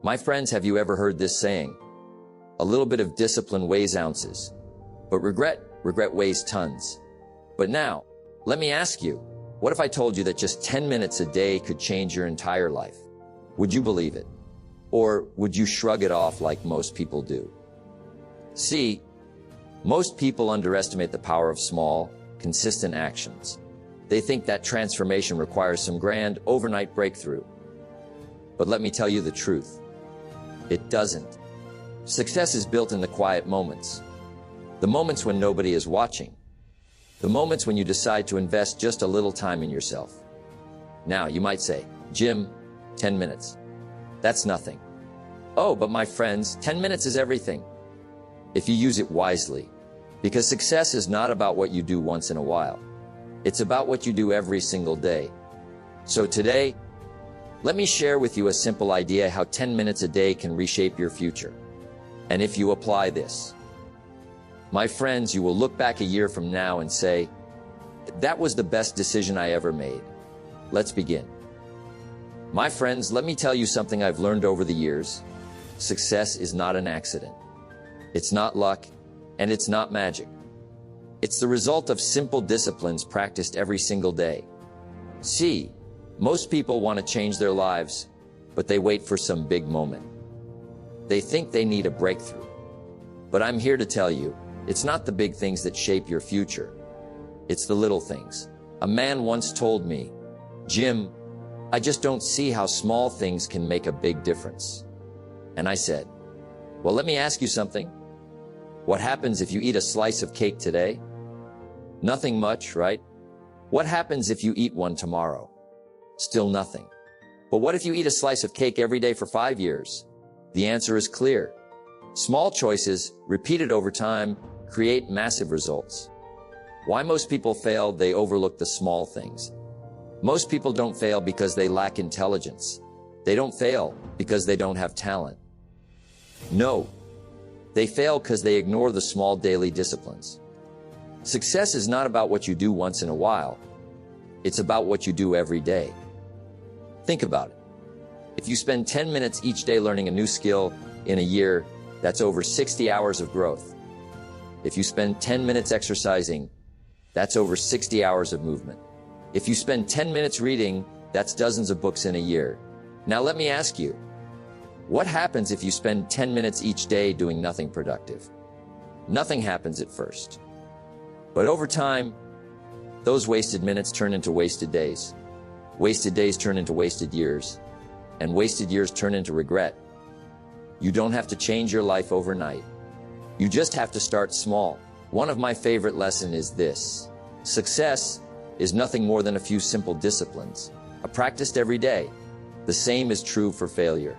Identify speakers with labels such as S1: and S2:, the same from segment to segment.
S1: My friends, have you ever heard this saying? A little bit of discipline weighs ounces, but regret weighs tons. But now, let me ask you, what if I told you that just 10 minutes a day could change your entire life? Would you believe it? Or would you shrug it off like most people do? See, most people underestimate the power of small, consistent actions. They think that transformation requires some grand, overnight breakthrough. But let me tell you the truth. It doesn't. Success is built in the quiet moments. The moments when nobody is watching. The moments when you decide to invest just a little time in yourself. Now, you might say, Jim, 10 minutes. That's nothing. Oh, but my friends, 10 minutes is everything. If you use it wisely. Because success is not about what you do once in a while. It's about what you do every single day. So today, let me share with you a simple idea how 10 minutes a day can reshape your future. And if you apply this, my friends, you will look back a year from now and say, that was the best decision I ever made. Let's begin. My friends, let me tell you something I've learned over the years. Success is not an accident. It's not luck, and it's not magic. It's the result of simple disciplines practiced every single day. See, most people want to change their lives, but they wait for some big moment. They think they need a breakthrough. But I'm here to tell you, it's not the big things that shape your future. It's the little things. A man once told me, Jim, I just don't see how small things can make a big difference. And I said, well, let me ask you something. What happens if you eat a slice of cake today? Nothing much, right? What happens if you eat one tomorrow? Still nothing. But what if you eat a slice of cake every day for 5 years? The answer is clear. Small choices, repeated over time, create massive results. Why most people fail? They overlook the small things. Most people don't fail because they lack intelligence. They don't fail because they don't have talent. No, they fail because they ignore the small daily disciplines. Success is not about what you do once in a while. It's about what you do every day. Think about it. If you spend 10 minutes each day learning a new skill in a year, that's over 60 hours of growth. If you spend 10 minutes exercising, that's over 60 hours of movement. If you spend 10 minutes reading, that's dozens of books in a year. Now let me ask you, what happens if you spend 10 minutes each day doing nothing productive? Nothing happens at first. But over time, those wasted minutes turn into wasted days. Wasted days turn into wasted years. And wasted years turn into regret. You don't have to change your life overnight. You just have to start small. One of my favorite lessons is this. Success is nothing more than a few simple disciplines, practiced every day. The same is true for failure.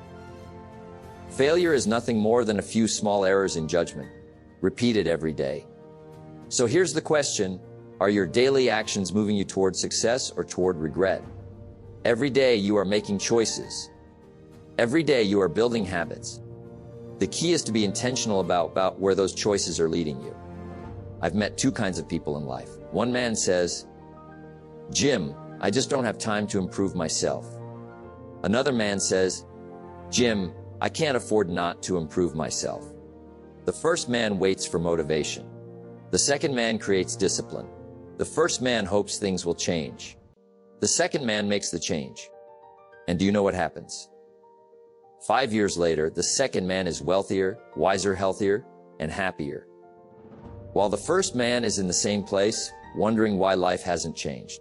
S1: Failure is nothing more than a few small errors in judgment, repeated every day. So here's the question, are your daily actions moving you toward success or toward regret? Every day you are making choices. Every day you are building habits. The key is to be intentional about where those choices are leading you. I've met two kinds of people in life. One man says, Jim, I just don't have time to improve myself. Another man says, Jim, I can't afford not to improve myself. The first man waits for motivation. The second man creates discipline. The first man hopes things will change. The second man makes the change. And do you know what happens? 5 years later, the second man is wealthier, wiser, healthier, and happier. While the first man is in the same place, wondering why life hasn't changed.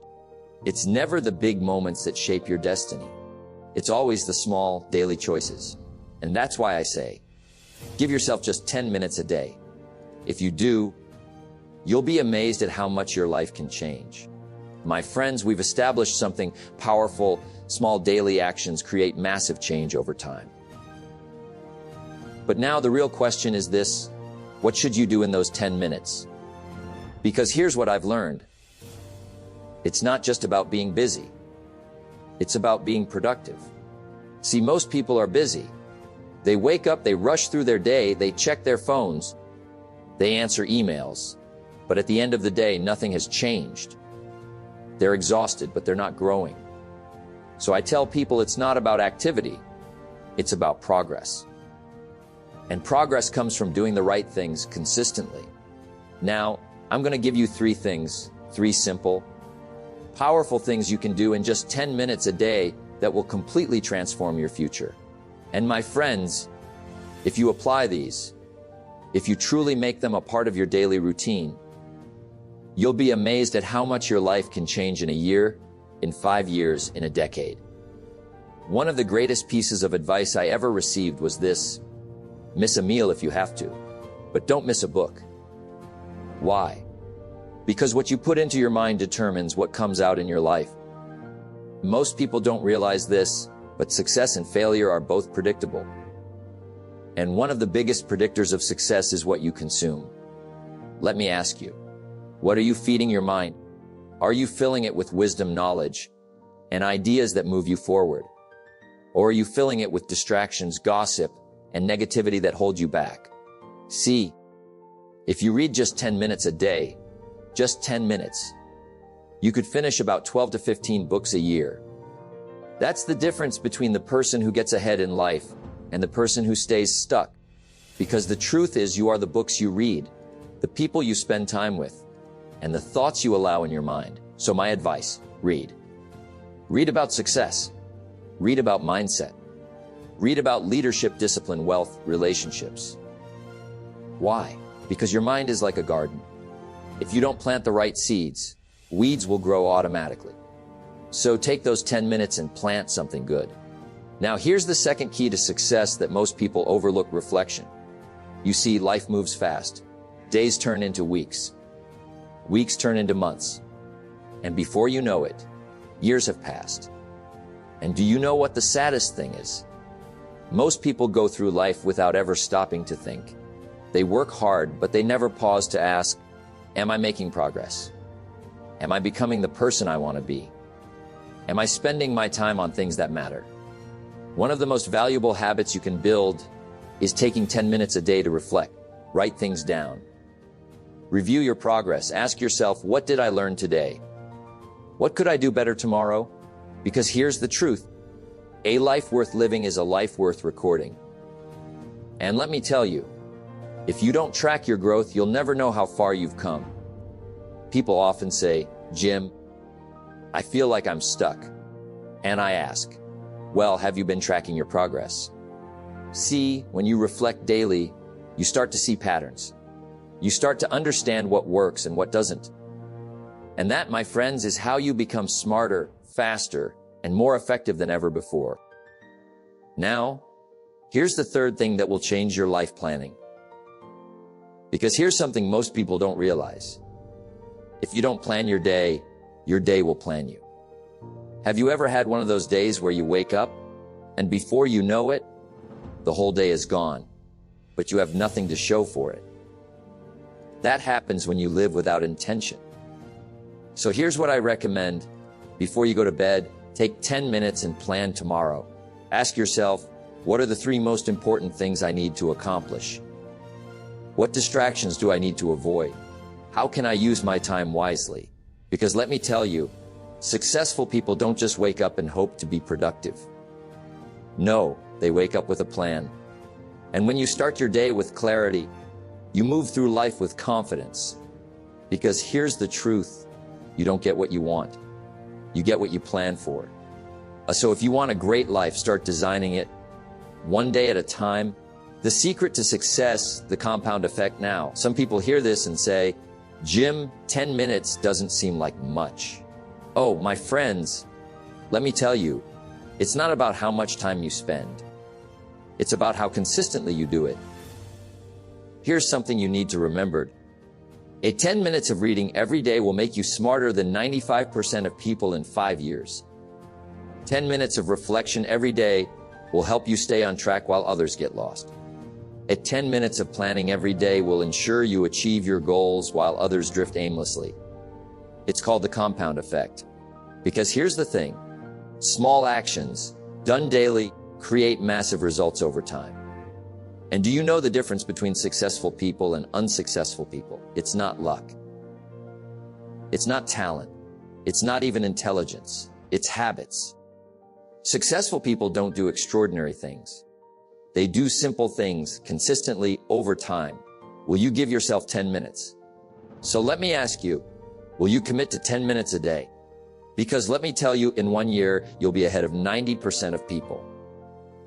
S1: It's never the big moments that shape your destiny. It's always the small, daily choices. And that's why I say, give yourself just 10 minutes a day. If you do, you'll be amazed at how much your life can change. My friends, we've established something powerful. Small daily actions create massive change over time. But now the real question is this, what should you do in those 10 minutes? Because here's what I've learned. It's not just about being busy. It's about being productive. See, most people are busy. They wake up, they rush through their day, they check their phones, they answer emails. But at the end of the day, nothing has changed. They're exhausted, but they're not growing. So I tell people it's not about activity. It's about progress. And progress comes from doing the right things consistently. Now, I'm going to give you three things, three simple, powerful things you can do in just 10 minutes a day that will completely transform your future. And my friends, if you apply these, if you truly make them a part of your daily routine, you'll be amazed at how much your life can change in a year, in 5 years, in a decade. One of the greatest pieces of advice I ever received was this: miss a meal if you have to, but don't miss a book. Why? Because what you put into your mind determines what comes out in your life. Most people don't realize this, but success and failure are both predictable. And one of the biggest predictors of success is what you consume. Let me ask you, what are you feeding your mind? Are you filling it with wisdom, knowledge, and ideas that move you forward? Or are you filling it with distractions, gossip, and negativity that hold you back? See, if you read just 10 minutes a day, just 10 minutes, you could finish about 12 to 15 books a year. That's the difference between the person who gets ahead in life and the person who stays stuck. Because the truth is, you are the books you read, the people you spend time with, and the thoughts you allow in your mind. So my advice, read. Read about success. Read about mindset. Read about leadership, discipline, wealth, relationships. Why? Because your mind is like a garden. If you don't plant the right seeds, weeds will grow automatically. So take those 10 minutes and plant something good. Now here's the second key to success that most people overlook: reflection. You see, life moves fast. Days turn into weeks. Weeks turn into months. And before you know it, years have passed. And do you know what the saddest thing is? Most people go through life without ever stopping to think. They work hard, but they never pause to ask, am I making progress? Am I becoming the person I want to be? Am I spending my time on things that matter? One of the most valuable habits you can build is taking 10 minutes a day to reflect. Write things down. Review your progress. Ask yourself, what did I learn today? What could I do better tomorrow? Because here's the truth. A life worth living is a life worth recording. And let me tell you, if you don't track your growth, you'll never know how far you've come. People often say, Jim, I feel like I'm stuck. And I ask, well, have you been tracking your progress? See, when you reflect daily, you start to see patterns. You start to understand what works and what doesn't. And that, my friends, is how you become smarter, faster, and more effective than ever before. Now, here's the third thing that will change your life planning. Because here's something most people don't realize. If you don't plan your day will plan you. Have you ever had one of those days where you wake up and before you know it, the whole day is gone, but you have nothing to show for it? That happens when you live without intention. So here's what I recommend. Before you go to bed, take 10 minutes and plan tomorrow. Ask yourself, what are the 3 most important things I need to accomplish? What distractions do I need to avoid? How can I use my time wisely? Because let me tell you, successful people don't just wake up and hope to be productive. No, they wake up with a plan. And when you start your day with clarity, you move through life with confidence. Because here's the truth, you don't get what you want. You get what you plan for. So if you want a great life, start designing it one day at a time. The secret to success, the compound effect. Now, some people hear this and say, Jim, 10 minutes doesn't seem like much. Oh, my friends, let me tell you, it's not about how much time you spend. It's about how consistently you do it. Here's something you need to remember. 10 minutes of reading every day will make you smarter than 95% of people in 5 years. 10 minutes of reflection every day will help you stay on track while others get lost. 10 minutes of planning every day will ensure you achieve your goals while others drift aimlessly. It's called the compound effect. Because here's the thing, small actions done daily create massive results over time. And do you know the difference between successful people and unsuccessful people? It's not luck. It's not talent. It's not even intelligence. It's habits. Successful people don't do extraordinary things. They do simple things consistently over time. Will you give yourself 10 minutes? So let me ask you, will you commit to 10 minutes a day? Because let me tell you, in 1 year, you'll be ahead of 90% of people.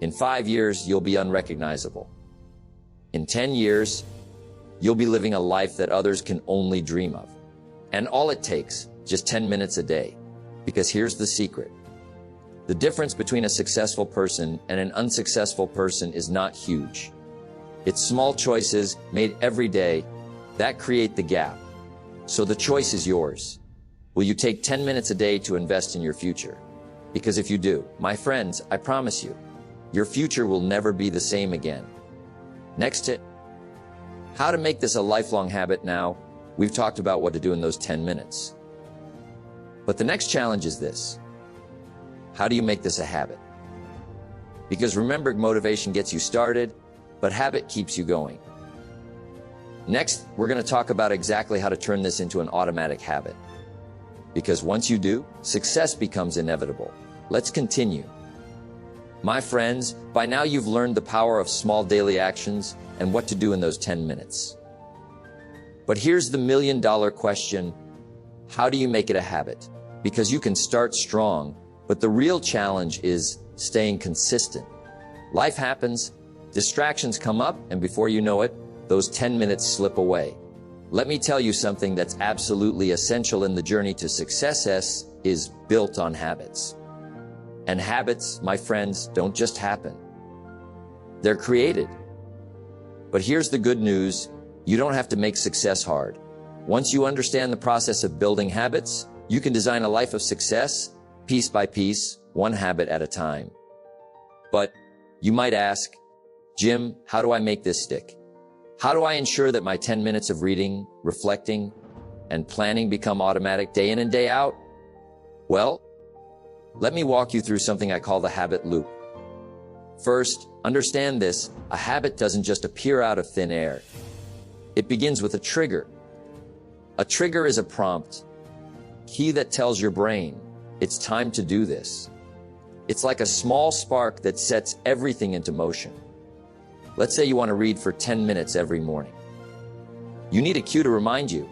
S1: In 5 years, you'll be unrecognizable. In 10 years, you'll be living a life that others can only dream of. And all it takes, just 10 minutes a day. Because here's the secret. The difference between a successful person and an unsuccessful person is not huge. It's small choices made every day that create the gap. So the choice is yours. Will you take 10 minutes a day to invest in your future? Because if you do, my friends, I promise you, your future will never be the same again. Next tip. How to make this a lifelong habit now. We've talked about what to do in those 10 minutes. But the next challenge is this. How do you make this a habit? Because remember, motivation gets you started, but habit keeps you going. Next, we're going to talk about exactly how to turn this into an automatic habit. Because once you do, success becomes inevitable. Let's continue. My friends, by now you've learned the power of small daily actions and what to do in those 10 minutes. But here's the million-dollar question. How do you make it a habit? Because you can start strong, but the real challenge is staying consistent. Life happens, distractions come up, and before you know it, those 10 minutes slip away. Let me tell you something that's absolutely essential in the journey to success is built on habits. And habits, my friends, don't just happen. They're created. But here's the good news. You don't have to make success hard. Once you understand the process of building habits, you can design a life of success, piece by piece, one habit at a time. But you might ask, Jim, how do I make this stick? How do I ensure that my 10 minutes of reading, reflecting, and planning become automatic day in and day out? Well, let me walk you through something I call the habit loop. First, understand this, a habit doesn't just appear out of thin air. It begins with a trigger. A trigger is a prompt, key that tells your brain, it's time to do this. It's like a small spark that sets everything into motion. Let's say you want to read for 10 minutes every morning. You need a cue to remind you.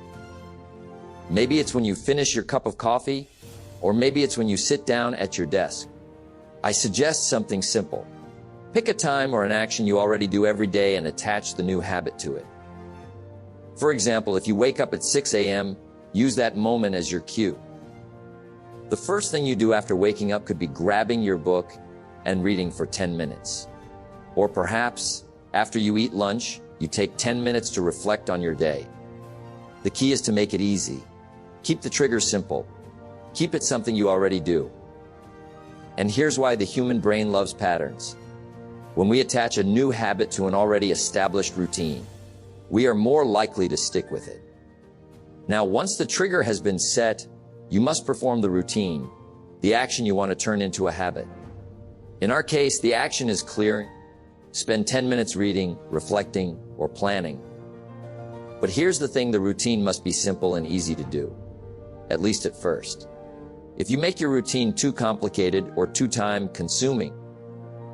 S1: Maybe it's when you finish your cup of coffee, or maybe it's when you sit down at your desk. I suggest something simple. Pick a time or an action you already do every day and attach the new habit to it. For example, if you wake up at 6 a.m., use that moment as your cue. The first thing you do after waking up could be grabbing your book and reading for 10 minutes. Or perhaps, after you eat lunch, you take 10 minutes to reflect on your day. The key is to make it easy. Keep the trigger simple. Keep it something you already do. And here's why the human brain loves patterns. When we attach a new habit to an already established routine, we are more likely to stick with it. Now, once the trigger has been set, you must perform the routine, the action you want to turn into a habit. In our case, the action is clear. Spend 10 minutes reading, reflecting, or planning. But here's the thing, the routine must be simple and easy to do, at least at first. If you make your routine too complicated or too time-consuming,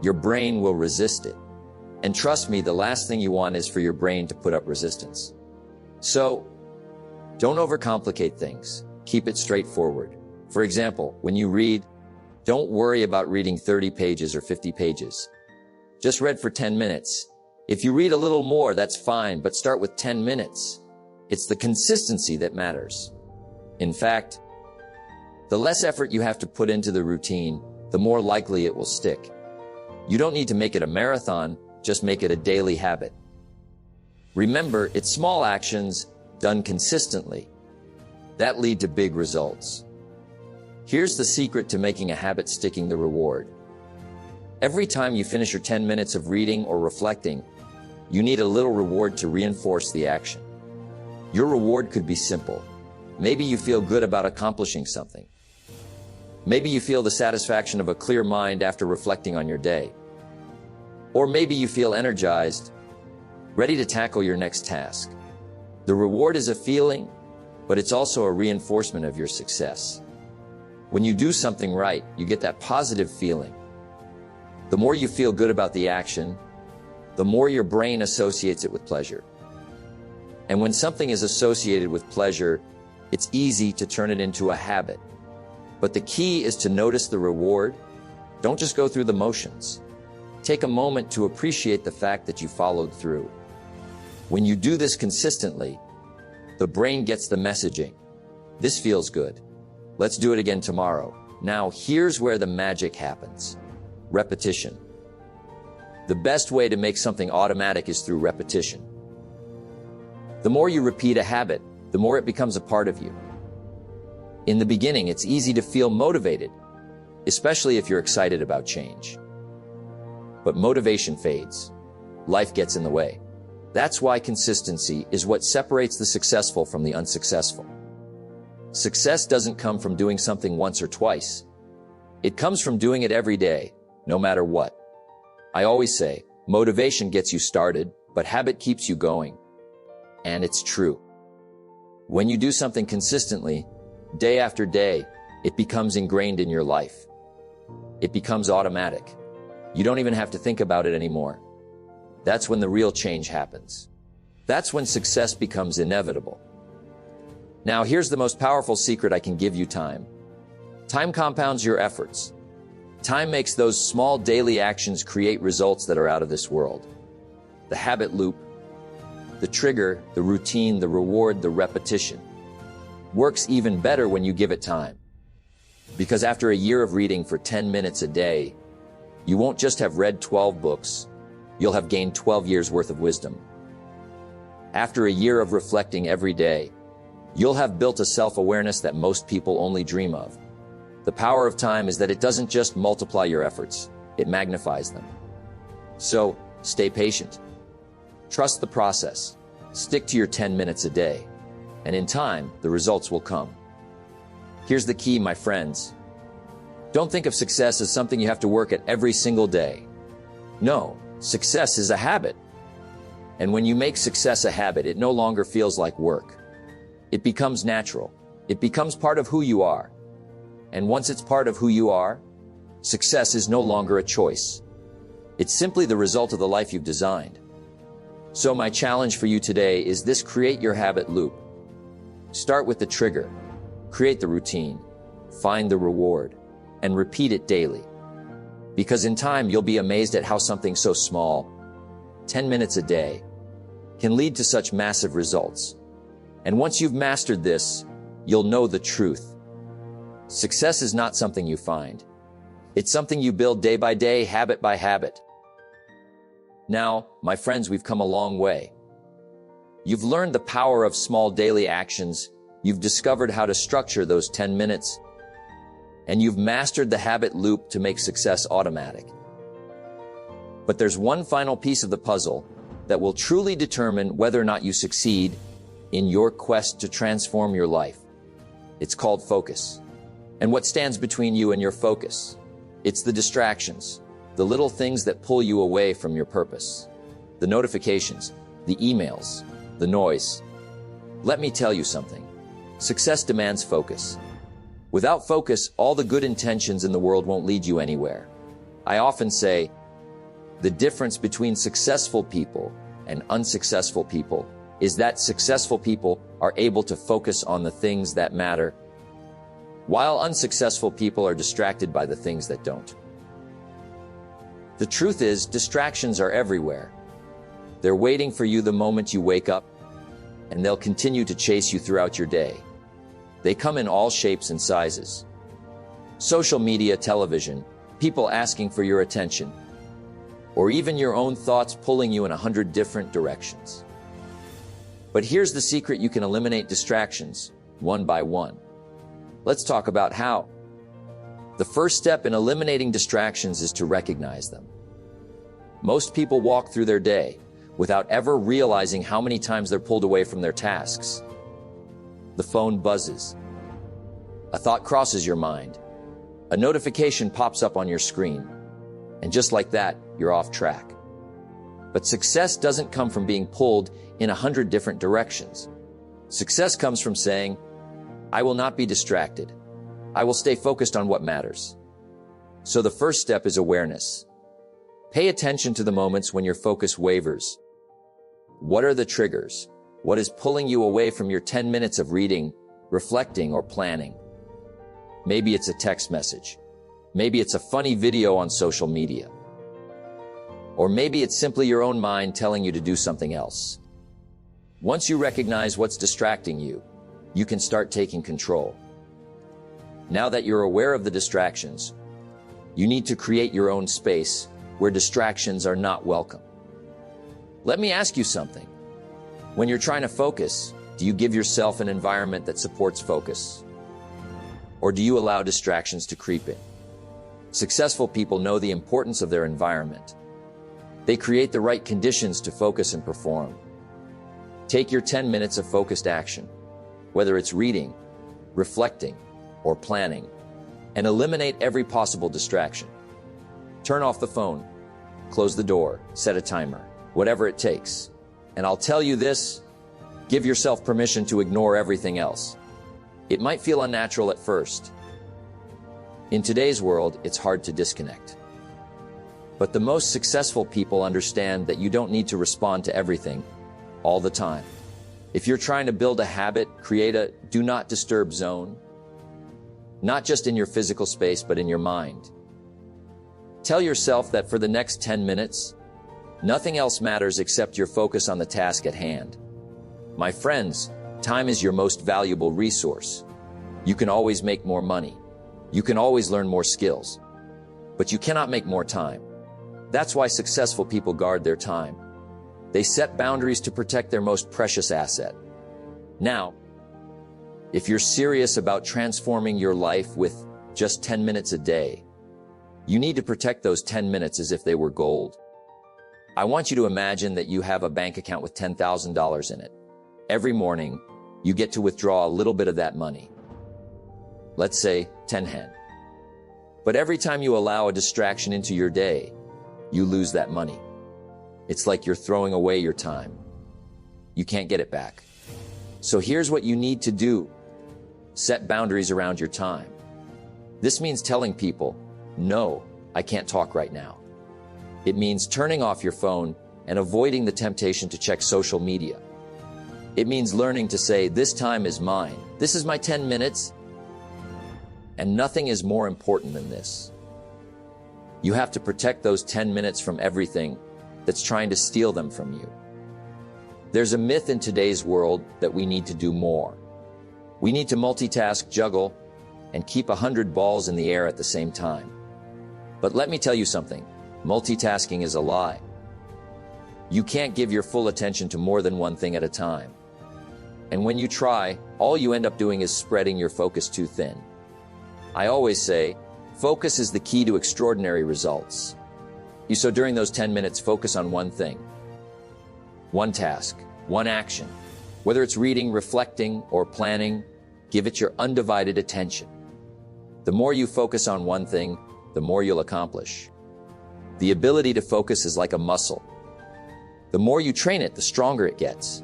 S1: your brain will resist it. And trust me, the last thing you want is for your brain to put up resistance. So, don't overcomplicate things. Keep it straightforward. For example, when you read, don't worry about reading 30 pages or 50 pages. Just read for 10 minutes. If you read a little more, that's fine, but start with 10 minutes. It's the consistency that matters. In fact, the less effort you have to put into the routine, the more likely it will stick. You don't need to make it a marathon, just make it a daily habit. Remember, it's small actions done consistently that lead to big results. Here's the secret to making a habit sticking: the reward. Every time you finish your 10 minutes of reading or reflecting, you need a little reward to reinforce the action. Your reward could be simple. Maybe you feel good about accomplishing something. Maybe you feel the satisfaction of a clear mind after reflecting on your day. Or maybe you feel energized, ready to tackle your next task. The reward is a feeling, but it's also a reinforcement of your success. When you do something right, you get that positive feeling. The more you feel good about the action, the more your brain associates it with pleasure. And when something is associated with pleasure, it's easy to turn it into a habit. But the key is to notice the reward. Don't just go through the motions. Take a moment to appreciate the fact that you followed through. When you do this consistently, the brain gets the messaging. This feels good. Let's do it again tomorrow. Now, here's where the magic happens. Repetition. The best way to make something automatic is through repetition. The more you repeat a habit, the more it becomes a part of you. In the beginning, it's easy to feel motivated, especially if you're excited about change. But motivation fades. Life gets in the way. That's why consistency is what separates the successful from the unsuccessful. Success doesn't come from doing something once or twice. It comes from doing it every day, no matter what. I always say, motivation gets you started, but habit keeps you going. And it's true. When you do something consistently, day after day, it becomes ingrained in your life. It becomes automatic. You don't even have to think about it anymore. That's when the real change happens. That's when success becomes inevitable. Now, here's the most powerful secret I can give you: time. Time compounds your efforts. Time makes those small daily actions create results that are out of this world. The habit loop, the trigger, the routine, the reward, the repetition, works even better when you give it time. Because after a year of reading for 10 minutes a day, you won't just have read 12 books, you'll have gained 12 years worth of wisdom. After a year of reflecting every day, you'll have built a self-awareness that most people only dream of. The power of time is that it doesn't just multiply your efforts, it magnifies them. So, stay patient. Trust the process. Stick to your 10 minutes a day. And in time, the results will come. Here's the key, my friends. Don't think of success as something you have to work at every single day. No, success is a habit. And when you make success a habit, it no longer feels like work. It becomes natural. It becomes part of who you are. And once it's part of who you are, success is no longer a choice. It's simply the result of the life you've designed. So my challenge for you today is this: create your habit loop. Start with the trigger, create the routine, find the reward, and repeat it daily. Because in time, you'll be amazed at how something so small, 10 minutes a day, can lead to such massive results. And once you've mastered this, you'll know the truth. Success is not something you find. It's something you build day by day, habit by habit. Now, my friends, we've come a long way. You've learned the power of small daily actions. You've discovered how to structure those 10 minutes. And you've mastered the habit loop to make success automatic. But there's one final piece of the puzzle that will truly determine whether or not you succeed in your quest to transform your life. It's called focus. And what stands between you and your focus? It's the distractions, the little things that pull you away from your purpose, the notifications, the emails, the noise. Let me tell you something. Success demands focus. Without focus, all the good intentions in the world won't lead you anywhere. I often say, the difference between successful people and unsuccessful people is that successful people are able to focus on the things that matter, while unsuccessful people are distracted by the things that don't. The truth is, distractions are everywhere. They're waiting for you the moment you wake up, and they'll continue to chase you throughout your day. They come in all shapes and sizes. Social media, television, people asking for your attention, or even your own thoughts pulling you in 100 different directions. But here's the secret: you can eliminate distractions one by one. Let's talk about how. The first step in eliminating distractions is to recognize them. Most people walk through their day without ever realizing how many times they're pulled away from their tasks. The phone buzzes. A thought crosses your mind. A notification pops up on your screen. And just like that, you're off track. But success doesn't come from being pulled in 100 different directions. Success comes from saying, I will not be distracted. I will stay focused on what matters. So the first step is awareness. Pay attention to the moments when your focus wavers. What are the triggers? What is pulling you away from your 10 minutes of reading, reflecting, or planning? Maybe it's a text message. Maybe it's a funny video on social media. Or maybe it's simply your own mind telling you to do something else. Once you recognize what's distracting you, you can start taking control. Now that you're aware of the distractions, you need to create your own space where distractions are not welcome. Let me ask you something. When you're trying to focus, do you give yourself an environment that supports focus? Or do you allow distractions to creep in? Successful people know the importance of their environment. They create the right conditions to focus and perform. Take your 10 minutes of focused action, whether it's reading, reflecting, or planning, and eliminate every possible distraction. Turn off the phone, close the door, set a timer, whatever it takes. And I'll tell you this, give yourself permission to ignore everything else. It might feel unnatural at first. In today's world, it's hard to disconnect. But the most successful people understand that you don't need to respond to everything all the time. If you're trying to build a habit, create a do not disturb zone, not just in your physical space, but in your mind. Tell yourself that for the next 10 minutes, nothing else matters except your focus on the task at hand. My friends, time is your most valuable resource. You can always make more money. You can always learn more skills. But you cannot make more time. That's why successful people guard their time. They set boundaries to protect their most precious asset. Now, if you're serious about transforming your life with just 10 minutes a day, you need to protect those 10 minutes as if they were gold. I want you to imagine that you have a bank account with $10,000 in it. Every morning, you get to withdraw a little bit of that money. Let's say 10 hen. But every time you allow a distraction into your day, you lose that money. It's like you're throwing away your time. You can't get it back. So here's what you need to do. Set boundaries around your time. This means telling people, no, I can't talk right now. It means turning off your phone and avoiding the temptation to check social media. It means learning to say, this time is mine. This is my 10 minutes. And nothing is more important than this. You have to protect those 10 minutes from everything that's trying to steal them from you. There's a myth in today's world that we need to do more. We need to multitask, juggle, and keep 100 balls in the air at the same time. But let me tell you something. Multitasking is a lie. You can't give your full attention to more than one thing at a time. And when you try, all you end up doing is spreading your focus too thin. I always say, focus is the key to extraordinary results. So during those 10 minutes, focus on one thing, one task, one action. Whether it's reading, reflecting, or planning, give it your undivided attention. The more you focus on one thing, the more you'll accomplish. The ability to focus is like a muscle. The more you train it, the stronger it gets.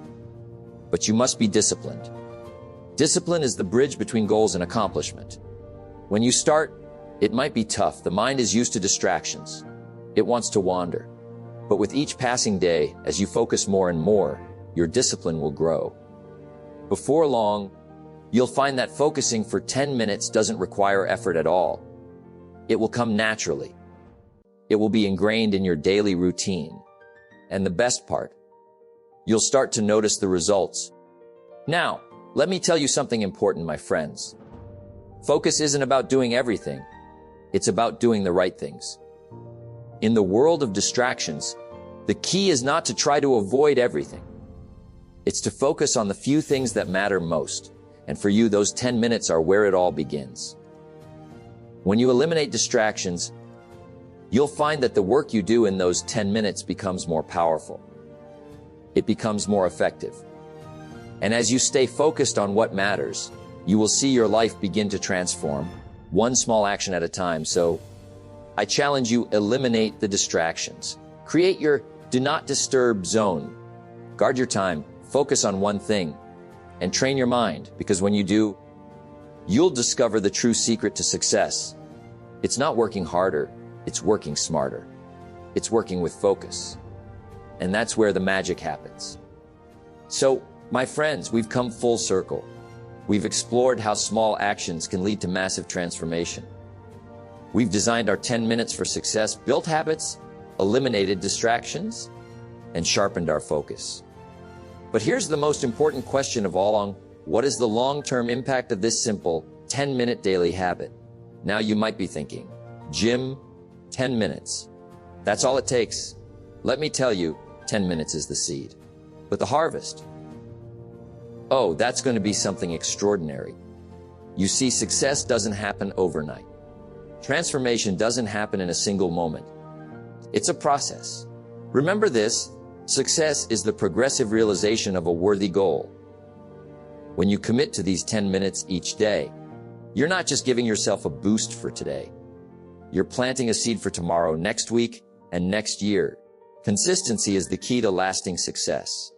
S1: But you must be disciplined. Discipline is the bridge between goals and accomplishment. When you start, it might be tough. The mind is used to distractions. It wants to wander. But with each passing day, as you focus more and more, your discipline will grow. Before long, you'll find that focusing for 10 minutes doesn't require effort at all. It will come naturally. It will be ingrained in your daily routine. And the best part, you'll start to notice the results. Now, let me tell you something important, my friends. Focus isn't about doing everything. It's about doing the right things. In the world of distractions, the key is not to try to avoid everything. It's to focus on the few things that matter most. And for you, those 10 minutes are where it all begins. When you eliminate distractions, you'll find that the work you do in those 10 minutes becomes more powerful. It becomes more effective. And as you stay focused on what matters, you will see your life begin to transform, one small action at a time. So, I challenge you, eliminate the distractions. Create your do not disturb zone. Guard your time, focus on one thing, and train your mind, because when you do, you'll discover the true secret to success. It's not working harder, it's working smarter. It's working with focus. And that's where the magic happens. So, my friends, we've come full circle. We've explored how small actions can lead to massive transformation. We've designed our 10 minutes for success, built habits, eliminated distractions, and sharpened our focus. But here's the most important question of all: what is the long-term impact of this simple 10-minute daily habit? Now you might be thinking, Jim, 10 minutes. That's all it takes. Let me tell you, 10 minutes is the seed. But the harvest? Oh, that's going to be something extraordinary. You see, success doesn't happen overnight. Transformation doesn't happen in a single moment. It's a process. Remember this: success is the progressive realization of a worthy goal. When you commit to these 10 minutes each day, you're not just giving yourself a boost for today. You're planting a seed for tomorrow, next week, and next year. Consistency is the key to lasting success.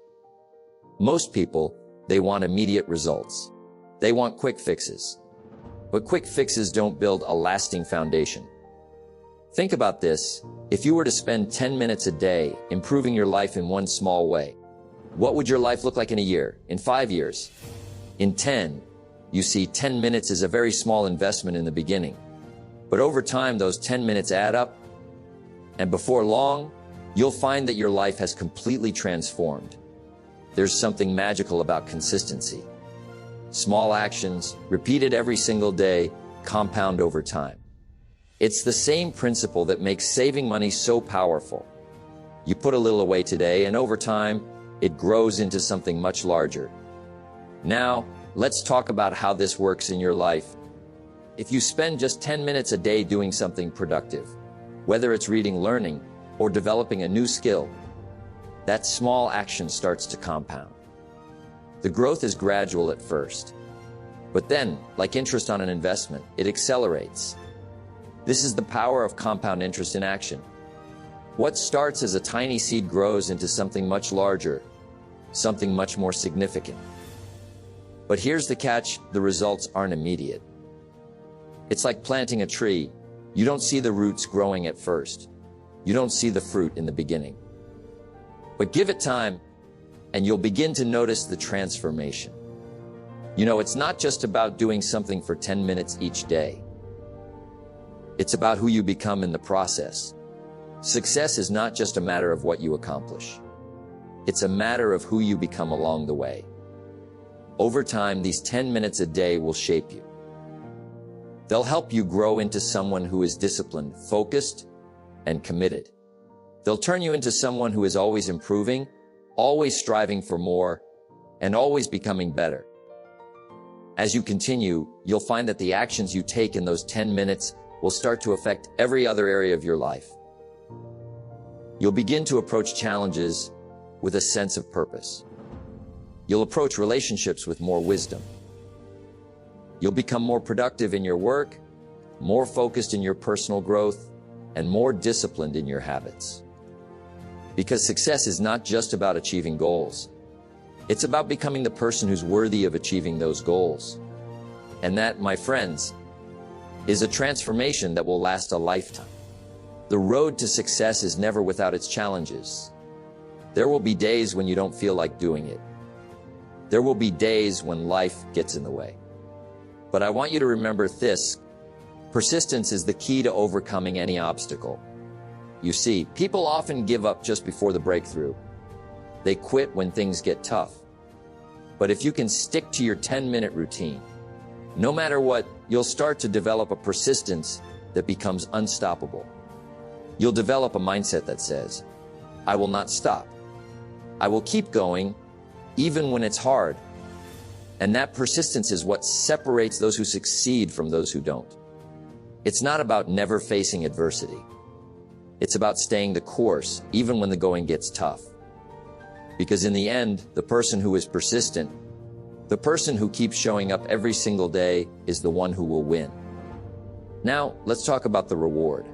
S1: Most people, they want immediate results. They want quick fixes. But quick fixes don't build a lasting foundation. Think about this. If you were to spend 10 minutes a day improving your life in one small way, what would your life look like in a year, in 5 years, in 10? You see, 10 minutes is a very small investment in the beginning. But over time, those 10 minutes add up. And before long, you'll find that your life has completely transformed. There's something magical about consistency. Small actions, repeated every single day, compound over time. It's the same principle that makes saving money so powerful. You put a little away today, and over time, it grows into something much larger. Now, let's talk about how this works in your life. If you spend just 10 minutes a day doing something productive, whether it's reading, learning, or developing a new skill, that small action starts to compound. The growth is gradual at first, but then, like interest on an investment, it accelerates. This is the power of compound interest in action. What starts as a tiny seed grows into something much larger, something much more significant. But here's the catch: the results aren't immediate. It's like planting a tree. You don't see the roots growing at first. You don't see the fruit in the beginning. But give it time, and you'll begin to notice the transformation. You know, it's not just about doing something for 10 minutes each day. It's about who you become in the process. Success is not just a matter of what you accomplish. It's a matter of who you become along the way. Over time, these 10 minutes a day will shape you. They'll help you grow into someone who is disciplined, focused, and committed. They'll turn you into someone who is always improving, always striving for more, and always becoming better. As you continue, you'll find that the actions you take in those 10 minutes will start to affect every other area of your life. You'll begin to approach challenges with a sense of purpose. You'll approach relationships with more wisdom. You'll become more productive in your work, more focused in your personal growth, and more disciplined in your habits. Because success is not just about achieving goals. It's about becoming the person who's worthy of achieving those goals. And that, my friends, is a transformation that will last a lifetime. The road to success is never without its challenges. There will be days when you don't feel like doing it. There will be days when life gets in the way. But I want you to remember this: persistence is the key to overcoming any obstacle. You see, people often give up just before the breakthrough. They quit when things get tough. But if you can stick to your 10-minute routine, no matter what, you'll start to develop a persistence that becomes unstoppable. You'll develop a mindset that says, I will not stop. I will keep going, even when it's hard. And that persistence is what separates those who succeed from those who don't. It's not about never facing adversity. It's about staying the course, even when the going gets tough. Because in the end, the person who is persistent, the person who keeps showing up every single day, is the one who will win. Now, let's talk about the reward.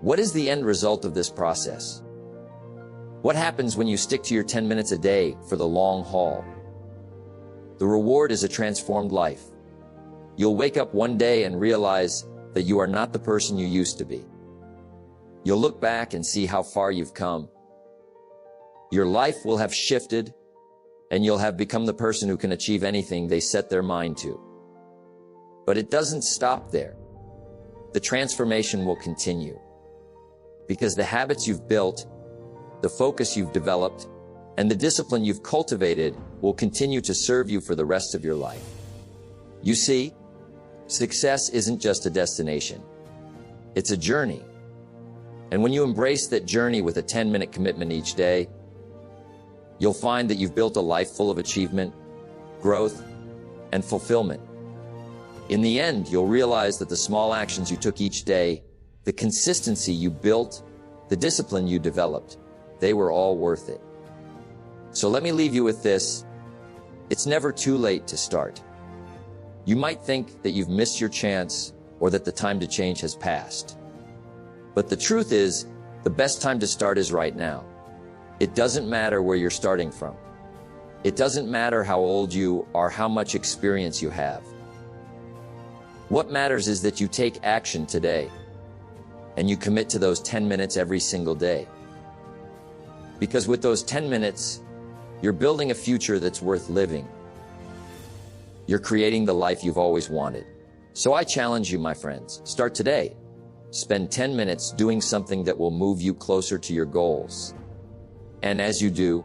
S1: What is the end result of this process? What happens when you stick to your 10 minutes a day for the long haul? The reward is a transformed life. You'll wake up one day and realize that you are not the person you used to be. You'll look back and see how far you've come. Your life will have shifted, and you'll have become the person who can achieve anything they set their mind to. But it doesn't stop there. The transformation will continue, because the habits you've built, the focus you've developed, and the discipline you've cultivated will continue to serve you for the rest of your life. You see, success isn't just a destination. It's a journey. And when you embrace that journey with a 10-minute commitment each day, you'll find that you've built a life full of achievement, growth, and fulfillment. In the end, you'll realize that the small actions you took each day, the consistency you built, the discipline you developed, they were all worth it. So let me leave you with this. It's never too late to start. You might think that you've missed your chance or that the time to change has passed. But the truth is, the best time to start is right now. It doesn't matter where you're starting from. It doesn't matter how old you are, how much experience you have. What matters is that you take action today and you commit to those 10 minutes every single day. Because with those 10 minutes, you're building a future that's worth living. You're creating the life you've always wanted. So I challenge you, my friends, start today. Spend 10 minutes doing something that will move you closer to your goals. And as you do,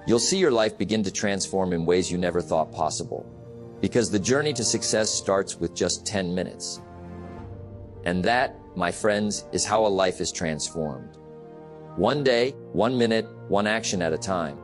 S1: you'll see your life begin to transform in ways you never thought possible. Because the journey to success starts with just 10 minutes. And that, my friends, is how a life is transformed. One day, 1 minute, one action at a time.